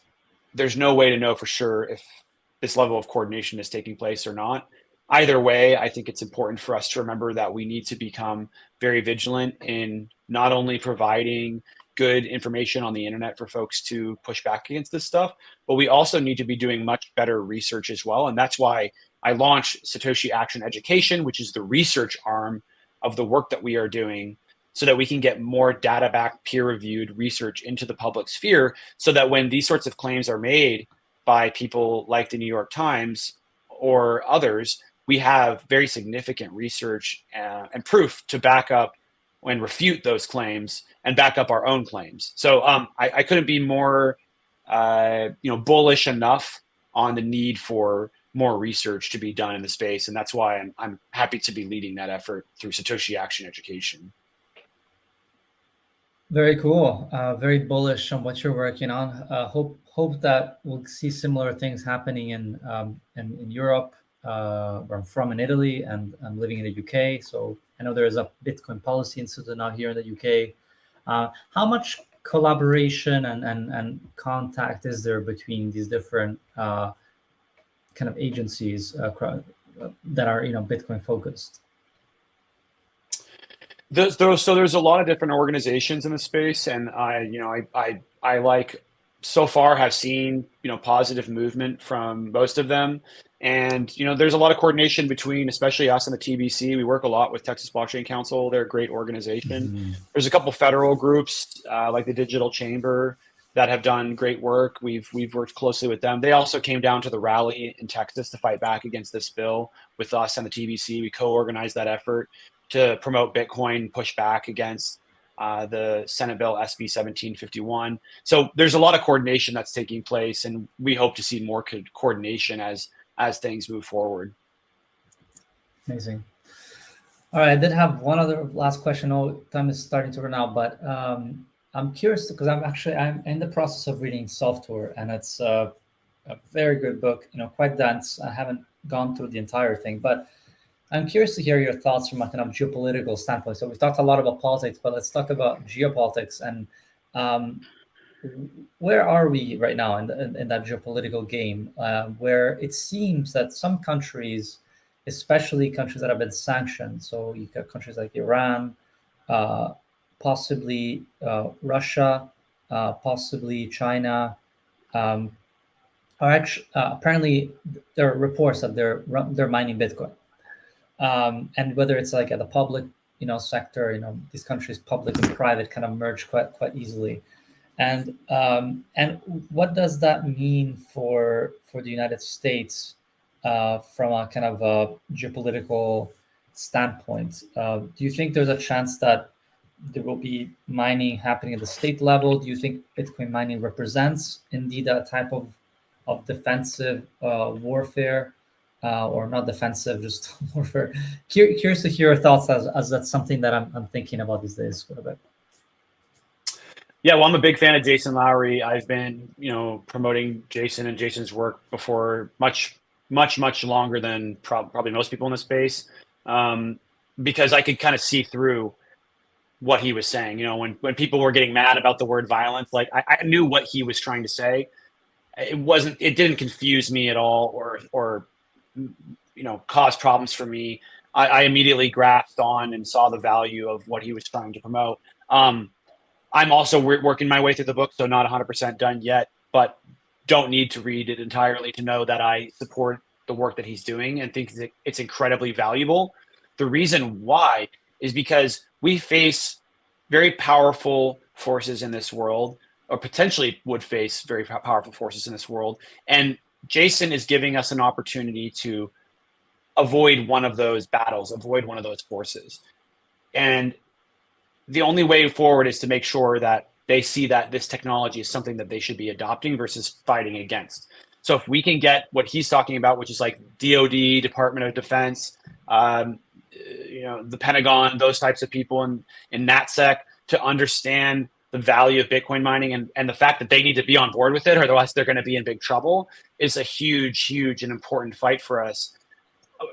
there's no way to know for sure if this level of coordination is taking place or not. Either way, I think it's important for us to remember that we need to become very vigilant in not only providing good information on the internet for folks to push back against this stuff, but we also need to be doing much better research as well. And that's why I launched Satoshi Action Education, which is the research arm of the work that we are doing, so that we can get more data-backed, peer-reviewed research into the public sphere, so that when these sorts of claims are made by people like the New York Times or others, we have very significant research and proof to back up and refute those claims and back up our own claims. So I couldn't be more bullish enough on the need for more research to be done in the space, and that's why I'm happy to be leading that effort through Satoshi Action Education. Very cool. Very bullish on what you're working on. Hope that we'll see similar things happening in Europe. Where I'm from in Italy, and I'm living in the UK. So I know there is a Bitcoin Policy Institute now here in the UK. How much collaboration and contact is there between these different kind of agencies that are Bitcoin focused? So there's a lot of different organizations in the space, and I like so far have seen positive movement from most of them, and there's a lot of coordination between especially us and the TBC. We work a lot with Texas Blockchain Council. They're a great organization. Mm-hmm. There's a couple federal groups like the Digital Chamber that have done great work. We've worked closely with them. They also came down to the rally in Texas to fight back against this bill with us and the TBC. We co-organized that effort to promote Bitcoin, push back against the Senate bill SB 1751. So there's a lot of coordination that's taking place, and we hope to see more coordination as things move forward. Amazing. All right, I did have one other last question. Oh, time is starting to run out, but I'm curious because I'm in the process of reading Software, and it's a very good book. Quite dense. I haven't gone through the entire thing, but I'm curious to hear your thoughts from a kind of geopolitical standpoint. So we've talked a lot about politics, but let's talk about geopolitics. And where are we right now in that geopolitical game, where it seems that some countries, especially countries that have been sanctioned, so you got countries like Iran, possibly Russia, possibly China, are actually apparently there are reports that they're mining Bitcoin. And whether it's like at the public, sector, these countries, public and private, kind of merge quite easily. And what does that mean for the United States from a kind of a geopolitical standpoint? Do you think there's a chance that there will be mining happening at the state level? Do you think Bitcoin mining represents indeed a type of defensive warfare? Or not defensive, just warfare. Curious to hear your thoughts as that's something that I'm thinking about these days quite a bit. Yeah, well, I'm a big fan of Jason Lowery. I've been, promoting Jason and Jason's work before much much longer than probably most people in the space, because I could kind of see through what he was saying. You know, when people were getting mad about the word violence, like I knew what he was trying to say. It didn't confuse me at all, or cause problems for me. I immediately grasped on and saw the value of what he was trying to promote. I'm also working my way through the book, so not 100% done yet, but don't need to read it entirely to know that I support the work that he's doing and think that it's incredibly valuable. The reason why is because we face very powerful forces in this world, or potentially would face very powerful forces in this world. And Jason is giving us an opportunity to avoid one of those battles, avoid one of those forces. And the only way forward is to make sure that they see that this technology is something that they should be adopting versus fighting against. So if we can get what he's talking about, which is like DoD, Department of Defense, the Pentagon, those types of people in NatSec to understand the value of Bitcoin mining and the fact that they need to be on board with it, or otherwise they're going to be in big trouble, is a huge and important fight for us.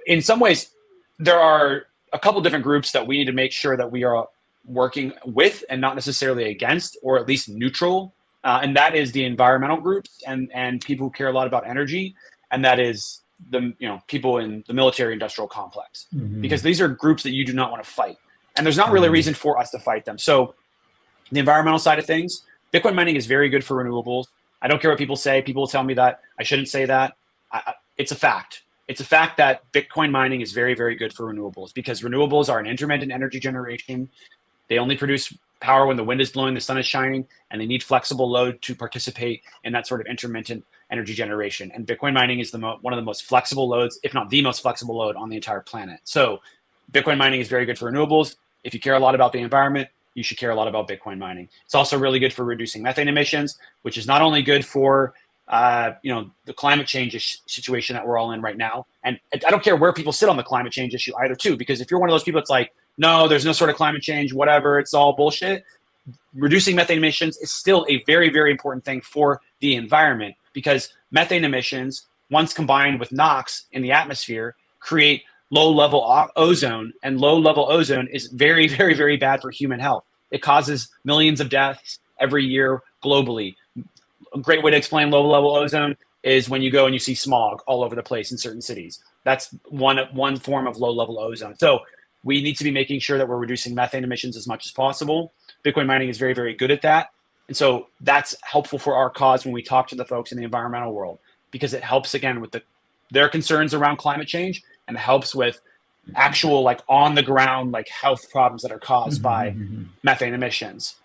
In some ways, there are a couple different groups that we need to make sure that we are working with and not necessarily against, or at least neutral. And that is the environmental groups and people who care a lot about energy. And that is the people in the military industrial complex, because these are groups that you do not want to fight. And there's not really a reason for us to fight them. So the environmental side of things, Bitcoin mining is very good for renewables. I don't care what people say. People will tell me that I shouldn't say that. It's a fact. It's a fact that Bitcoin mining is very, very good for renewables, because renewables are an intermittent energy generation. They only produce power when the wind is blowing, the sun is shining, and they need flexible load to participate in that sort of intermittent energy generation. And Bitcoin mining is one of the most flexible loads, if not the most flexible load on the entire planet. So Bitcoin mining is very good for renewables. If you care a lot about the environment, you should care a lot about Bitcoin mining. It's also really good for reducing methane emissions, which is not only good for the climate change situation that we're all in right now. And I don't care where people sit on the climate change issue either, too, because if you're one of those people that's like, no, there's no sort of climate change, whatever, it's all bullshit. Reducing methane emissions is still a very, very important thing for the environment, because methane emissions, once combined with NOx in the atmosphere, create low-level ozone, and low-level ozone is very, very, very bad for human health. It causes millions of deaths every year globally. A great way to explain low-level ozone is when you go and you see smog all over the place in certain cities. That's one form of low-level ozone. So we need to be making sure that we're reducing methane emissions as much as possible. Bitcoin mining is very, very good at that. And so that's helpful for our cause when we talk to the folks in the environmental world, because it helps, again, with their concerns around climate change, and helps with actual, like, on the ground, like, health problems that are caused by methane emissions.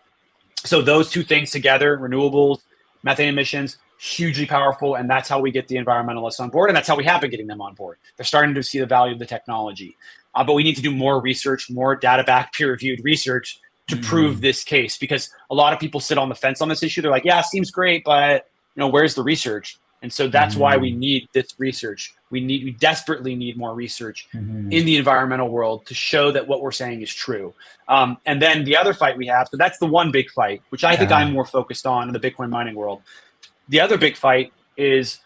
So those two things together, renewables, methane emissions, hugely powerful. And that's how we get the environmentalists on board. And that's how we have been getting them on board. They're starting to see the value of the technology. But we need to do more research, more data-backed, peer-reviewed research to prove this case, because a lot of people sit on the fence on this issue. They're like, yeah, it seems great, but where's the research? And so that's why we need this research. We desperately need more research in the environmental world to show that what we're saying is true. And then the other fight we have, so that's the one big fight, which I think I'm more focused on in the Bitcoin mining world. The other big fight is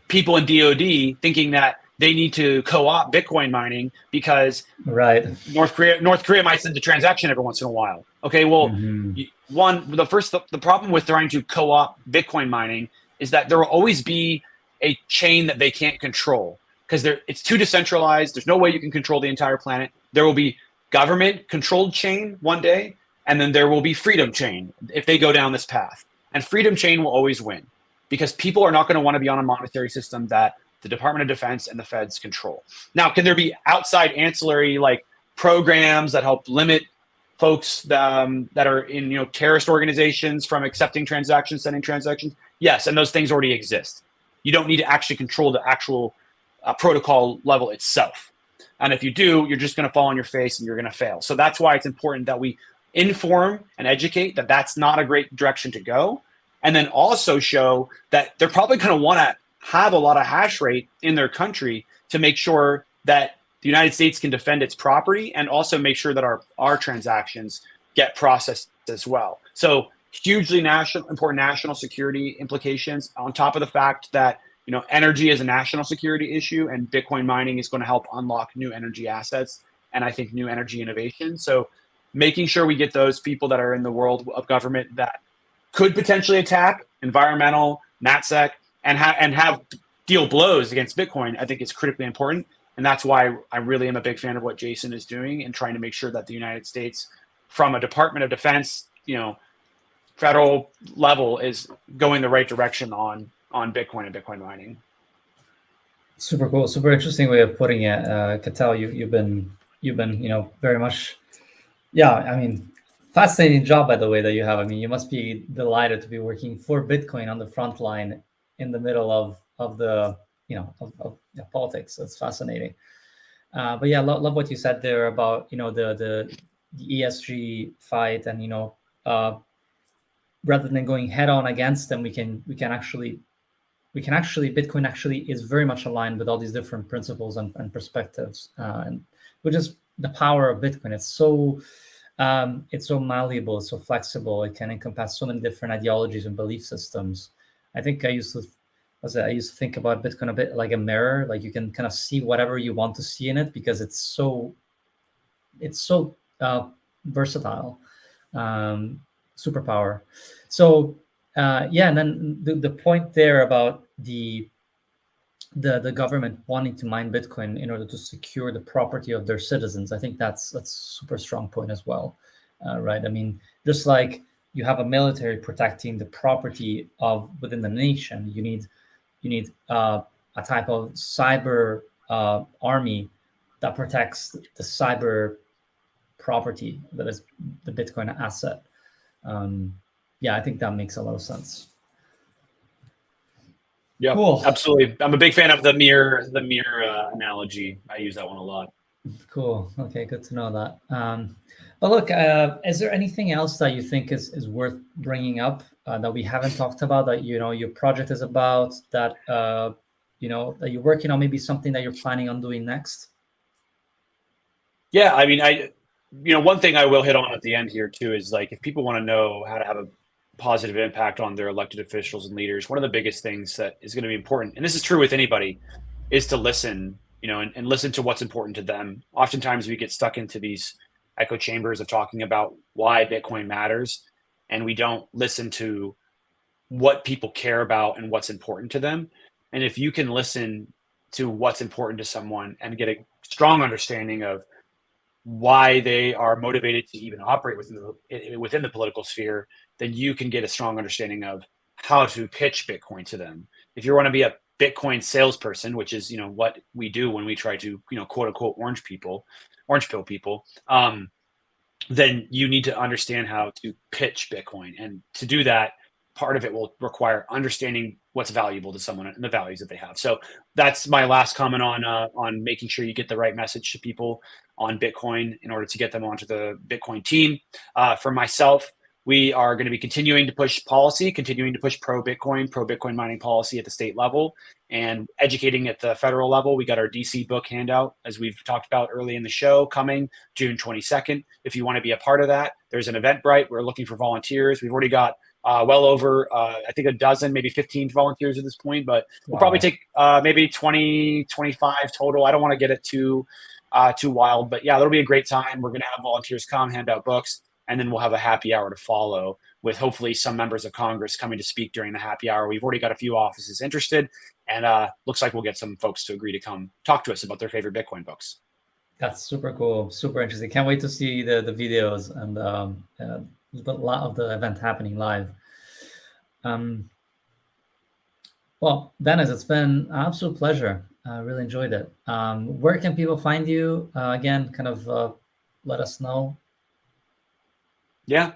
people in DoD thinking that they need to co-opt Bitcoin mining because North Korea might send a transaction every once in a while. Okay, well, the problem with trying to co-opt Bitcoin mining is that there will always be a chain that they can't control, because it's too decentralized. There's no way you can control the entire planet. There will be government-controlled chain one day, and then there will be freedom chain if they go down this path. And freedom chain will always win, because people are not going to want to be on a monetary system that the Department of Defense and the feds control. Now, can there be outside ancillary programs that help limit folks that are in terrorist organizations from accepting transactions, sending transactions? Yes, and those things already exist. You don't need to actually control the actual protocol level itself. And if you do, you're just going to fall on your face and you're going to fail. So that's why it's important that we inform and educate that that's not a great direction to go. And then also show that they're probably going to want to have a lot of hash rate in their country to make sure that the United States can defend its property, and also make sure that our transactions get processed as well. So hugely important national security implications, on top of the fact that energy is a national security issue, and Bitcoin mining is going to help unlock new energy assets and I think new energy innovation. So making sure we get those people that are in the world of government that could potentially attack environmental, NatSec, and have deal blows against Bitcoin, I think is critically important. And that's why I really am a big fan of what Jason is doing and trying to make sure that the United States, from a Department of Defense, federal level, is going the right direction on Bitcoin and Bitcoin mining. Super cool, super interesting way of putting it. Could tell you've been very much, yeah. I mean, fascinating job, by the way, that you have. I mean, you must be delighted to be working for Bitcoin on the front line in the middle of the of politics. That's fascinating. But yeah, love what you said there about the ESG fight, and rather than going head on against them, we can actually Bitcoin actually is very much aligned with all these different principles and perspectives, and which is the power of Bitcoin. It's so malleable, it's so flexible. It can encompass so many different ideologies and belief systems. I think I used to think about Bitcoin a bit like a mirror. Like, you can kind of see whatever you want to see in it, because it's so versatile, superpower. So yeah, and then the point there about the government wanting to mine Bitcoin in order to secure the property of their citizens, I think that's a super strong point as well, right? I mean, just like you have a military protecting the property of within the nation, you need a type of cyber army that protects the cyber property that is the Bitcoin asset. Yeah, I think that makes a lot of sense. Yeah, cool. Absolutely. I'm a big fan of the mirror analogy. I use that one a lot. Cool. Okay, good to know that. But look, is there anything else that you think is worth bringing up that we haven't talked about, that your project is about, that that you're working on, maybe something that you're planning on doing next? Yeah, I mean, one thing I will hit on at the end here too is, like, if people want to know how to have a positive impact on their elected officials and leaders, one of the biggest things that is going to be important, and this is true with anybody, is to listen, and listen to what's important to them. Oftentimes we get stuck into these echo chambers of talking about why Bitcoin matters, and we don't listen to what people care about and what's important to them. And if you can listen to what's important to someone and get a strong understanding of why they are motivated to even operate within the political sphere, then you can get a strong understanding of how to pitch Bitcoin to them. If you want to be a Bitcoin salesperson, which is what we do when we try to quote unquote orange pill people, then you need to understand how to pitch Bitcoin, and to do that, part of it will require understanding what's valuable to someone and the values that they have. So that's my last comment on making sure you get the right message to people on Bitcoin in order to get them onto the Bitcoin team. For myself, we are going to be continuing to push policy, continuing to push pro Bitcoin mining policy at the state level, and educating at the federal level. We got our DC book handout, as we've talked about early in the show, coming June 22nd. If you want to be a part of that, there's an Eventbrite. We're looking for volunteers. We've already got well over, I think, a dozen, maybe 15 volunteers at this point, but we'll probably take maybe 20, 25 total. I don't want to get it too wild, but yeah, that'll be a great time. We're going to have volunteers come, hand out books, and then we'll have a happy hour to follow, with hopefully some members of Congress coming to speak during the happy hour. We've already got a few offices interested, and looks like we'll get some folks to agree to come talk to us about their favorite Bitcoin books. That's super cool, super interesting. Can't wait to see the videos and a lot of the event happening live. Well, Dennis, it's been an absolute pleasure. I really enjoyed it. Where can people find you? Again, kind of let us know. Yeah,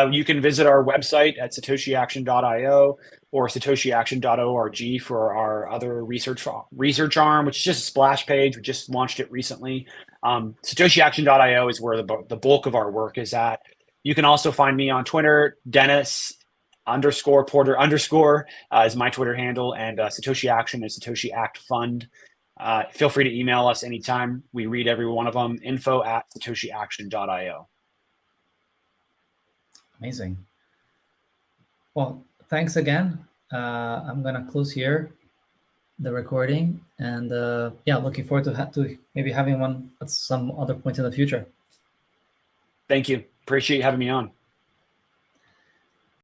you can visit our website at satoshiaction.io or satoshiaction.org for our other research arm, which is just a splash page. We just launched it recently. Satoshiaction.io is where the bulk of our work is at. You can also find me on Twitter. Dennis_Porter_ is my Twitter handle, and Satoshi Action is Satoshi Act Fund. Feel free to email us anytime. We read every one of them. info@satoshiaction.io. Amazing. Well, thanks again. I'm going to close here. the recording, and yeah, looking forward to maybe having one at some other point in the future. Thank you. Appreciate you having me on.